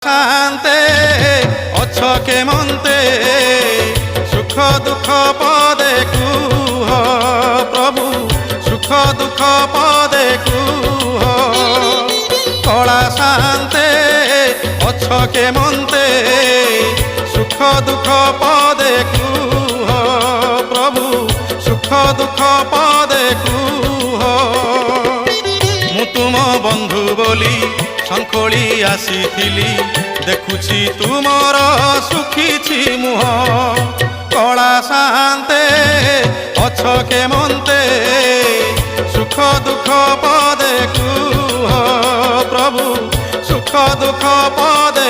শান্তে অছ কেমন্তে সুখ দুঃখ পদে কুহ প্রভু সুখ দুঃখ পদে কুহ কলা শান্তে অছ কেমন্তে সুখ দুঃখ পদে কুহ প্রভু সুখ দুঃখ পদে কুহ মু তুম বন্ধু বলি শঙ্খলি আসিছিলি দেখুছি তুমর সুখিছি মুহ কলা শান্তে অছ কেমন্তে সুখ দুঃখ পদে কুহ প্রভু সুখ দুঃখ পদে